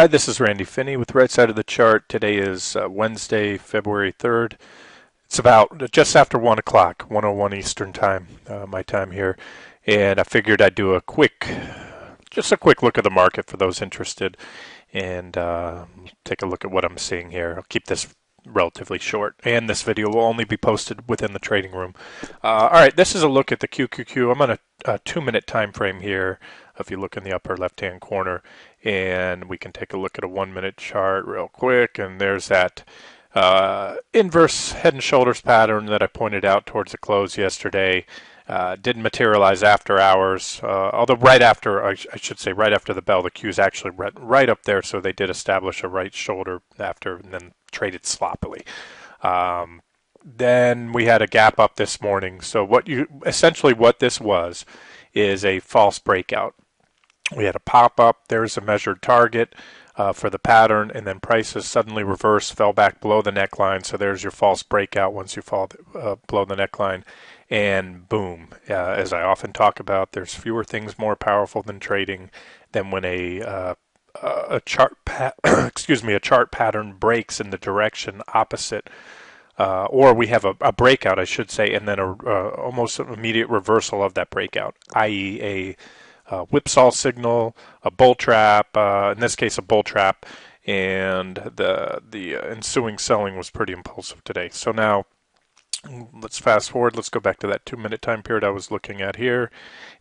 Hi, this is Randy Finney with Right Side of the Chart. Today is Wednesday, February 3rd. It's about just after 1 o'clock, 1:01 Eastern Time, my time here. And I figured I'd do just a quick look at the market for those interested and take a look at what I'm seeing here. I'll keep this relatively short, and this video will only be posted within the trading room. All right, this is a look at the QQQ. I'm on a 2-minute time frame here. If you look in the upper left-hand corner, and we can take a look at a 1-minute chart real quick, and there's that inverse head and shoulders pattern that I pointed out towards the close yesterday. Didn't materialize after hours, although right after, I should say right after the bell, the Q is actually right up there, so they did establish a right shoulder after and then traded sloppily. Then we had a gap up this morning. So essentially what this was is a false breakout. We had a pop up, there's a measured target for the pattern, and then prices suddenly reversed, fell back below the neckline. So there's your false breakout once you fall below the neckline, and boom. As I often talk about, there's fewer things more powerful than trading than when a chart a chart pattern breaks in the direction opposite, or we have a breakout, I should say, and then almost an immediate reversal of that breakout, i.e. a whipsaw signal, a bull trap, in this case a bull trap, and the ensuing selling was pretty impulsive today. So now let's fast forward. Let's go back to that 2-minute time period I was looking at here,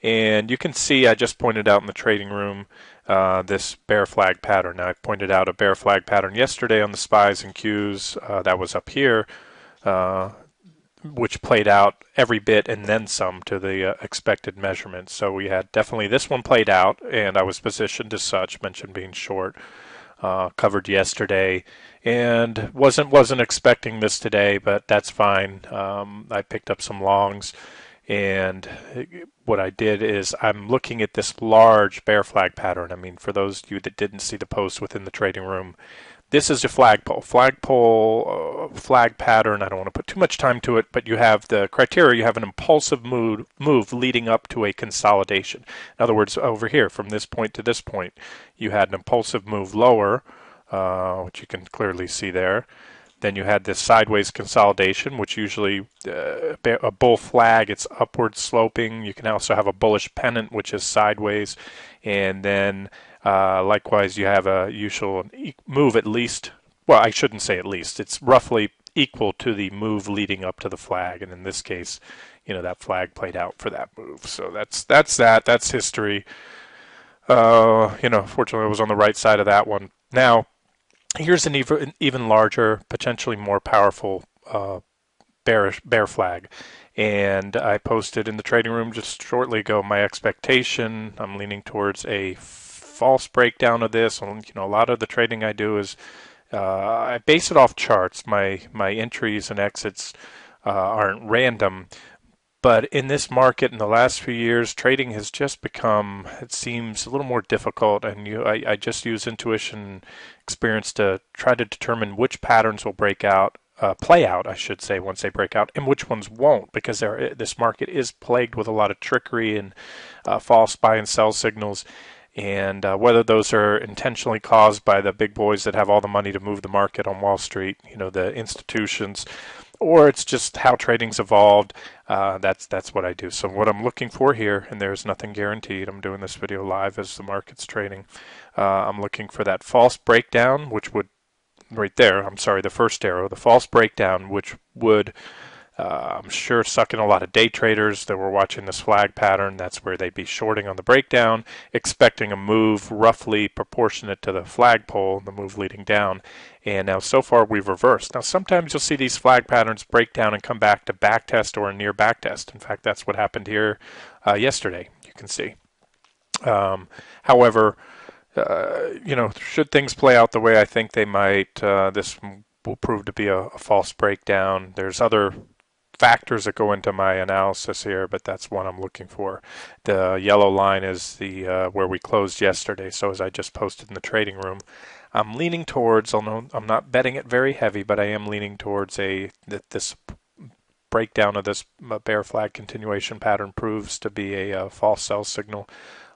and you can see I just pointed out in the trading room this bear flag pattern. Now I pointed out a bear flag pattern yesterday on the SPYs and Qs that was up here, which played out every bit and then some to the expected measurements. So we had definitely this one played out, and I was positioned as such, mentioned being short, covered yesterday, and wasn't expecting this today, but that's fine. I picked up some longs, and what I did is I'm looking at this large bear flag pattern. I mean, for those of you that didn't see the post within the trading room, this is a flagpole. Flag pattern. I don't want to put too much time to it, but you have the criteria. You have an impulsive move leading up to a consolidation. In other words, over here, from this point to this point, you had an impulsive move lower, which you can clearly see there. Then you had this sideways consolidation, which usually a bull flag, it's upward sloping. You can also have a bullish pennant, which is sideways. And then likewise, you have a usual move at least. Well, I shouldn't say at least. It's roughly equal to the move leading up to the flag. And in this case, that flag played out for that move. So that's that. That's history. Fortunately, I was on the right side of that one. Now, here's an even larger, potentially more powerful bear flag. And I posted in the trading room just shortly ago my expectation. I'm leaning towards a false breakdown of this. A lot of the trading I do is I base it off charts. My entries and exits aren't random. But in this market in the last few years, trading has just become, it seems, a little more difficult. And I just use intuition experience to try to determine which patterns will play out, I should say, once they break out, and which ones won't, because this market is plagued with a lot of trickery and false buy and sell signals. And whether those are intentionally caused by the big boys that have all the money to move the market on Wall Street, the institutions, or it's just how trading's evolved, that's what I do. So what I'm looking for here, and there's nothing guaranteed, I'm doing this video live as the market's trading, I'm looking for that false breakdown, which would, right there, I'm sorry, the first arrow, the false breakdown, which would, I'm sure, suck in a lot of day traders that were watching this flag pattern. That's where they'd be shorting on the breakdown, expecting a move roughly proportionate to the flagpole, the move leading down. And now so far we've reversed. Now sometimes you'll see these flag patterns break down and come back to backtest or a near backtest. In fact, that's what happened here yesterday, you can see. However, should things play out the way I think they might, this will prove to be a false breakdown. There's other factors that go into my analysis here, but that's one I'm looking for. The yellow line is the where we closed yesterday. So as I just posted in the trading room, I'm leaning towards, although I'm not betting it very heavy, but I am leaning towards this breakdown of this bear flag continuation pattern proves to be a false sell signal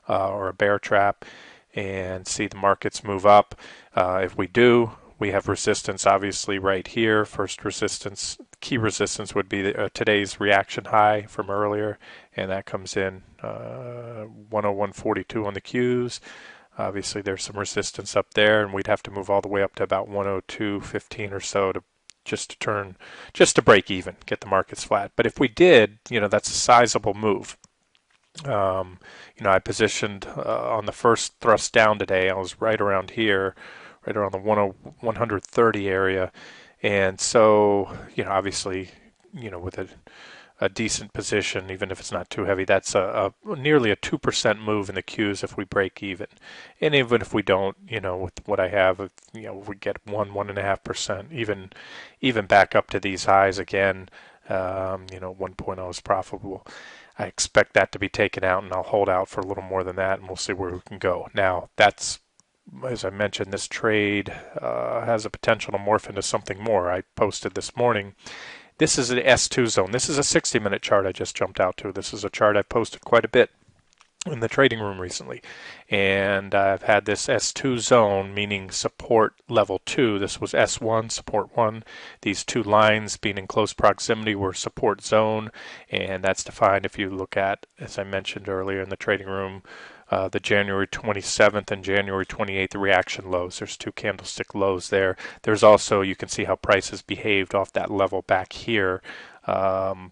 or a bear trap. and see the markets move up. If we do, we have resistance obviously right here. First resistance, key resistance would be today's reaction high from earlier, and that comes in 101.42 on the Qs. Obviously there's some resistance up there, and we'd have to move all the way up to about 102.15 or so to just to break even, get the markets flat. But if we did, that's a sizable move. I positioned on the first thrust down today. I was right around here, right around the 130 area, and so obviously, with a decent position, even if it's not too heavy, that's nearly a 2% move in the Qs if we break even. And even if we don't, with what I have, if we get 1.5%, even back up to these highs again, 1.0 is profitable. I expect that to be taken out, and I'll hold out for a little more than that, and we'll see where we can go. Now, that's, as I mentioned, this trade has a potential to morph into something more. I posted this morning. This is an S2 zone. This is a 60-minute chart I just jumped out to. This is a chart I've posted quite a bit in the trading room recently. And I've had this S2 zone, meaning support level 2. This was S1, support 1. These two lines being in close proximity were support zone. And that's defined if you look at, as I mentioned earlier in the trading room, the January 27th and January 28th reaction lows. There's two candlestick lows there. There's also, you can see how prices behaved off that level back here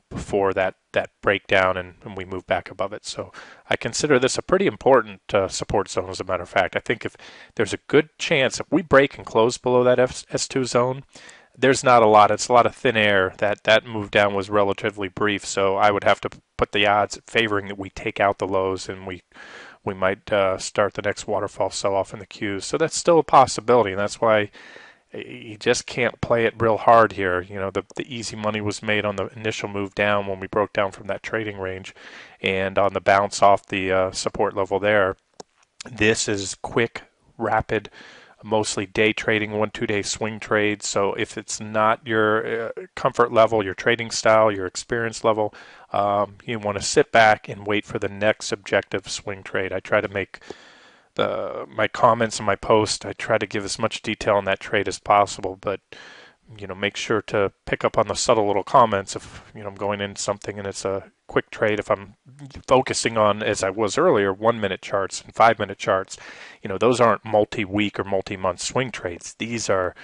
before that breakdown, and we move back above it. So I consider this a pretty important support zone, as a matter of fact. I think if there's a good chance, if we break and close below that S2 zone, there's not a lot. It's a lot of thin air. That move down was relatively brief, so I would have to put the odds favoring that we take out the lows and we might start the next waterfall sell-off in the Qs. So that's still a possibility, and that's why you just can't play it real hard here. The easy money was made on the initial move down when we broke down from that trading range, and on the bounce off the support level there. This is quick, rapid, mostly day trading, 1-2 day swing trades. So if it's not your comfort level, your trading style, your experience level, you want to sit back and wait for the next objective swing trade. I try to make my comments and my post, I try to give as much detail on that trade as possible, but make sure to pick up on the subtle little comments if I'm going into something and it's a quick trade. If I'm focusing on, as I was earlier, 1-minute charts and 5-minute charts, those aren't multi-week or multi-month swing trades. These are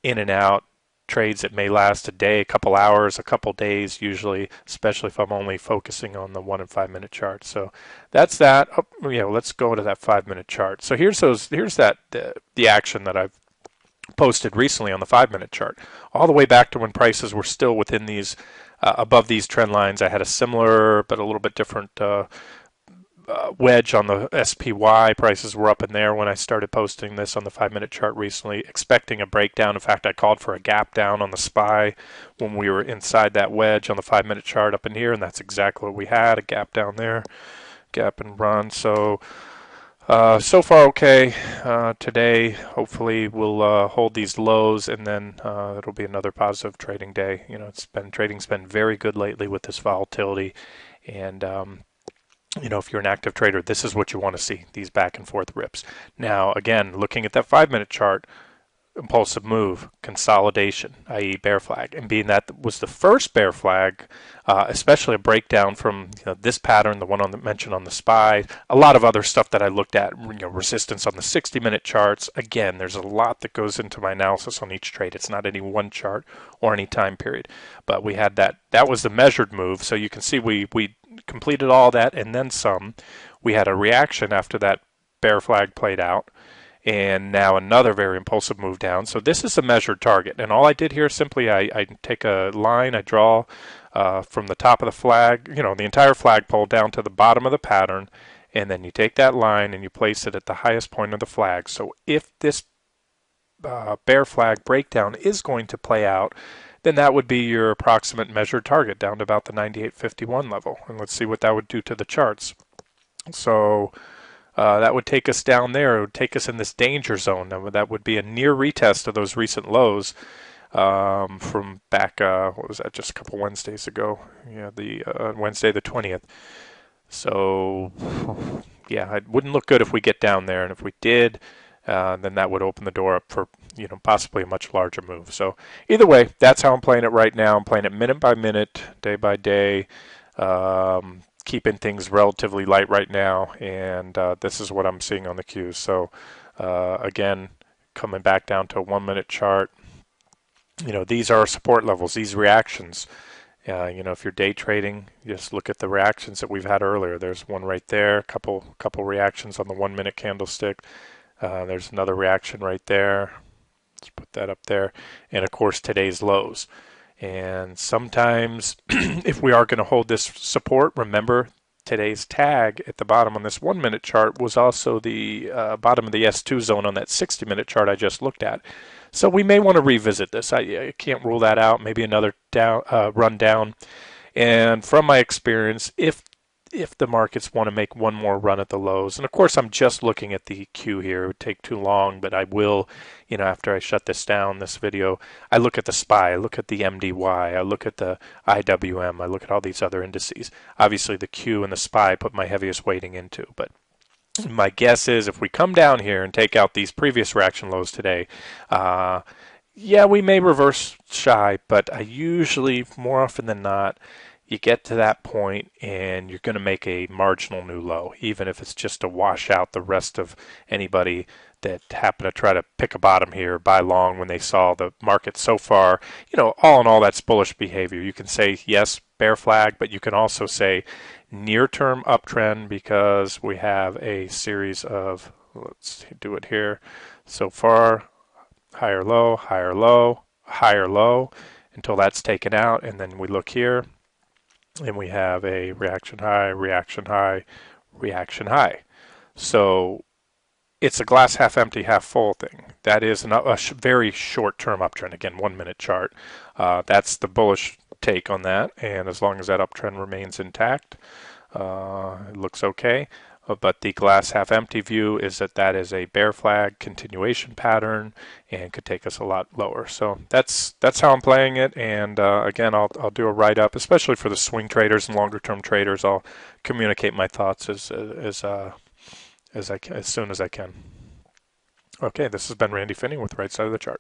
in and out trades that may last a day, a couple hours, a couple days usually, especially if I'm only focusing on the 1 and 5-minute charts. So that's that. Let's go to that 5-minute chart. So here's the action that I've posted recently on the 5-minute chart, all the way back to when prices were still within these above these trend lines. I had a similar but a little bit different wedge on the SPY. Prices were up in there when I started posting this on the 5-minute chart recently, expecting a breakdown. In fact, I called for a gap down on the SPY when we were inside that wedge on the 5-minute chart up in here, and that's exactly what we had, a gap down there, gap and run. So so far okay. Today hopefully we'll hold these lows, and then it'll be another positive trading day. Trading's been very good lately with this volatility, and if you're an active trader, this is what you want to see, these back and forth rips. Now again, looking at that 5-minute chart, impulsive move, consolidation, i.e. bear flag, and being that was the first bear flag, especially a breakdown from this pattern, the one mentioned on the SPY, a lot of other stuff that I looked at, resistance on the 60-minute charts. Again, there's a lot that goes into my analysis on each trade. It's not any one chart or any time period, but we had that was the measured move. So you can see we completed all that and then some. We had a reaction after that bear flag played out, and now another very impulsive move down. So this is a measured target, and all I did here simply I take a line, I draw from the top of the flag, the entire flagpole down to the bottom of the pattern, and then you take that line and you place it at the highest point of the flag. So if this bear flag breakdown is going to play out, then that would be your approximate measured target down to about the 98.51 level. And let's see what that would do to the charts. So that would take us down there. It would take us in this danger zone. Now, that would be a near retest of those recent lows from back, what was that, just a couple Wednesdays ago? Yeah, the Wednesday the 20th. So, yeah, it wouldn't look good if we get down there, and if we did, then that would open the door up for possibly a much larger move. So either way, that's how I'm playing it right now. I'm playing it minute by minute, day by day, keeping things relatively light right now, and this is what I'm seeing on the cues. So again, coming back down to a 1 minute chart, these are support levels, these reactions. If you're day trading, just look at the reactions that we've had earlier. There's one right there, couple reactions on the 1 minute candlestick. There's another reaction right there. Let's put that up there. And of course, today's lows. And sometimes, if we are going to hold this support, remember today's tag at the bottom on this 1 minute chart was also the bottom of the S2 zone on that 60-minute chart I just looked at. So we may want to revisit this. I can't rule that out. Maybe another run down. And from my experience, if the markets want to make one more run at the lows, and of course I'm just looking at the Q here, it would take too long, but I will, after I shut this down, this video, I look at the SPY, I look at the MDY, I look at the IWM, I look at all these other indices. Obviously the Q and the SPY I put my heaviest weighting into, but my guess is if we come down here and take out these previous reaction lows today, yeah, we may reverse shy, but I usually, more often than not, you get to that point and you're going to make a marginal new low, even if it's just to wash out the rest of anybody that happened to try to pick a bottom here, buy long when they saw the market so far. All in all, that's bullish behavior. You can say, yes, bear flag, but you can also say near-term uptrend because we have a series of, let's do it here, so far, higher low, higher low, higher low, until that's taken out, and then we look here, and we have a reaction high, reaction high, reaction high. So it's a glass half empty, half full thing. That is a very short-term uptrend. Again, 1 minute chart. That's the bullish take on that. And as long as that uptrend remains intact, it looks okay. But the glass half empty view is that is a bear flag continuation pattern and could take us a lot lower. So that's how I'm playing it. And again, I'll do a write up, especially for the swing traders and longer term traders. I'll communicate my thoughts as soon as I can. Okay, this has been Randy Finney with Right Side of the Chart.